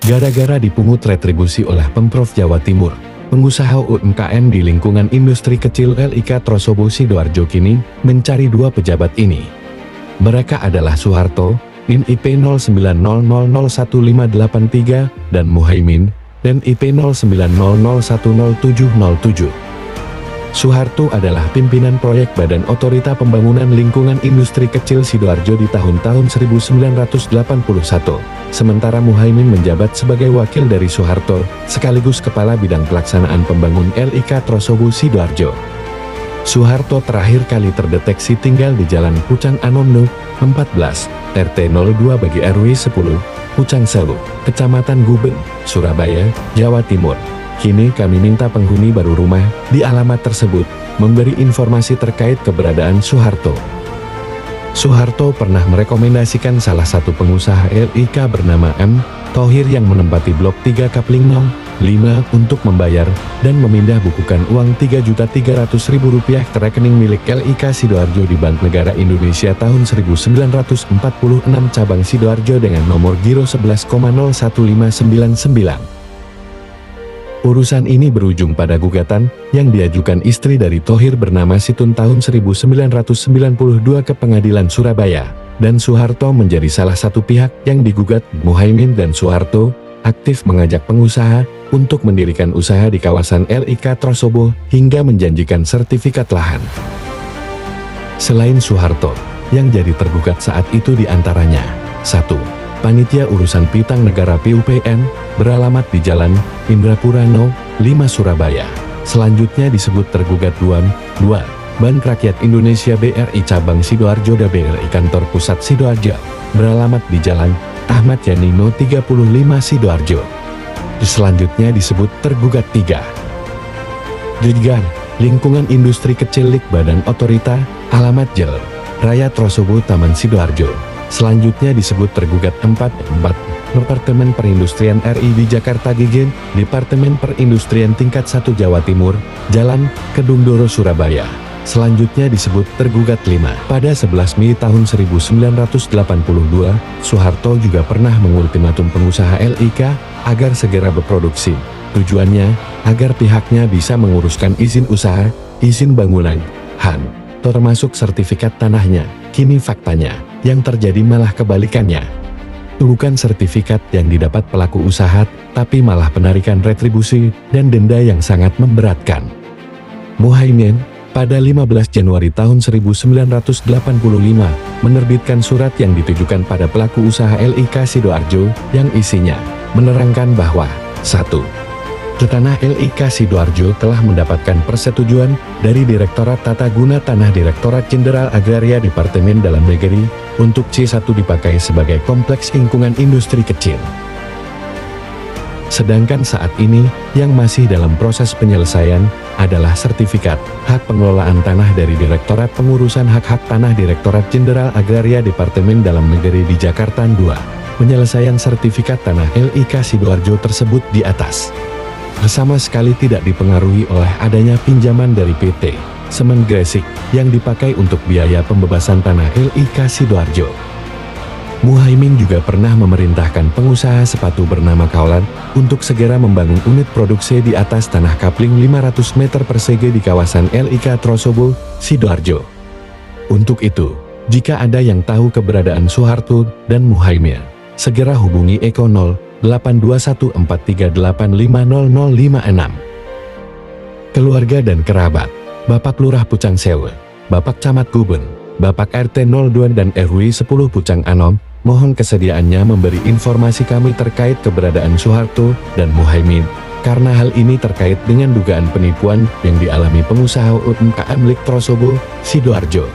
Gara-gara dipungut retribusi oleh Pemprov Jawa Timur, pengusaha UMKM di lingkungan industri kecil LIK Trosobo Sidoarjo kini mencari dua pejabat ini. Mereka adalah Soeharto, NIM IP 09000153, dan Muhaimin, NIM IP 0900100707. Soeharto adalah pimpinan proyek Badan Otorita Pembangunan Lingkungan Industri Kecil Sidoarjo di tahun-tahun 1981, sementara Muhaimin menjabat sebagai wakil dari Soeharto, sekaligus Kepala Bidang Pelaksanaan Pembangun LIK Trosobo Sidoarjo. Soeharto terakhir kali terdeteksi tinggal di Jalan Pucang Anom 14, RT 02 bagi RW 10, Pucang Selu, Kecamatan Guben, Surabaya, Jawa Timur. Kini kami minta penghuni baru rumah di alamat tersebut memberi informasi terkait keberadaan Soeharto. Soeharto pernah merekomendasikan salah satu pengusaha LIK bernama M. Thohir yang menempati Blok 3 Kapling 5 untuk membayar dan memindah bukukan uang Rp3.300.000 ke rekening milik LIK Sidoarjo di Bank Negara Indonesia tahun 1946 cabang Sidoarjo dengan nomor giro 11,01599. Urusan ini berujung pada gugatan yang diajukan istri dari Thohir bernama Situn tahun 1992 ke Pengadilan Surabaya, dan Soeharto menjadi salah satu pihak yang digugat. Muhaimin dan Soeharto aktif mengajak pengusaha untuk mendirikan usaha di kawasan LIK Trosobo hingga menjanjikan sertifikat lahan. Selain Soeharto, yang jadi tergugat saat itu diantaranya 1. Panitia Urusan Piutang Negara PUPN, beralamat di Jalan Indrapura No. 5 Surabaya. Selanjutnya disebut tergugat 2. Bank Rakyat Indonesia BRI Cabang Sidoarjo dan BRI Kantor Pusat Sidoarjo, beralamat di Jalan Ahmad Yani No. 35 Sidoarjo. Selanjutnya disebut tergugat 3. Lingkungan Industri Kecil LIK Badan Otorita, alamat Jalan Raya Trosobo Taman Sidoarjo. Selanjutnya disebut tergugat 4. Departemen Perindustrian RI di Jakarta Gigen, Departemen Perindustrian Tingkat 1 Jawa Timur, Jalan Kedungdoro Surabaya. Selanjutnya disebut tergugat 5. Pada 11 Mei tahun 1982, Soeharto juga pernah mengultimatum pengusaha LIK agar segera berproduksi. Tujuannya, agar pihaknya bisa menguruskan izin usaha, izin bangunan, HAN, termasuk sertifikat tanahnya. Kini faktanya, yang terjadi malah kebalikannya. Bukan sertifikat yang didapat pelaku usaha, tapi malah penarikan retribusi dan denda yang sangat memberatkan. Muhaimin, pada 15 Januari tahun 1985, menerbitkan surat yang ditujukan pada pelaku usaha LIK Sidoarjo, yang isinya menerangkan bahwa 1. Tanah LIK Sidoarjo telah mendapatkan persetujuan dari Direktorat Tata Guna Tanah Direktorat Jenderal Agraria Departemen Dalam Negeri untuk C1 dipakai sebagai kompleks lingkungan industri kecil. Sedangkan saat ini, yang masih dalam proses penyelesaian adalah sertifikat hak pengelolaan tanah dari Direktorat Pengurusan Hak-Hak Tanah Direktorat Jenderal Agraria Departemen Dalam Negeri di Jakarta 2. Penyelesaian sertifikat tanah LIK Sidoarjo tersebut di atas sama sekali tidak dipengaruhi oleh adanya pinjaman dari PT Semen Gresik yang dipakai untuk biaya pembebasan tanah LIK Sidoarjo. Muhaimin juga pernah memerintahkan pengusaha sepatu bernama Kaulan untuk segera membangun unit produksi di atas tanah kapling 500 meter persegi di kawasan LIK Trosobo, Sidoarjo. Untuk itu, jika ada yang tahu keberadaan Soeharto dan Muhaimin, segera hubungi Eko 082143850056. Keluarga dan kerabat, Bapak Lurah Pucang Sewu, Bapak Camat Guben, Bapak RT 02 dan RW 10 Pucang Anom, mohon kesediaannya memberi informasi kami terkait keberadaan Soeharto dan Muhaimin, karena hal ini terkait dengan dugaan penipuan yang dialami pengusaha UMKM LIK Trosobo, Sidoarjo.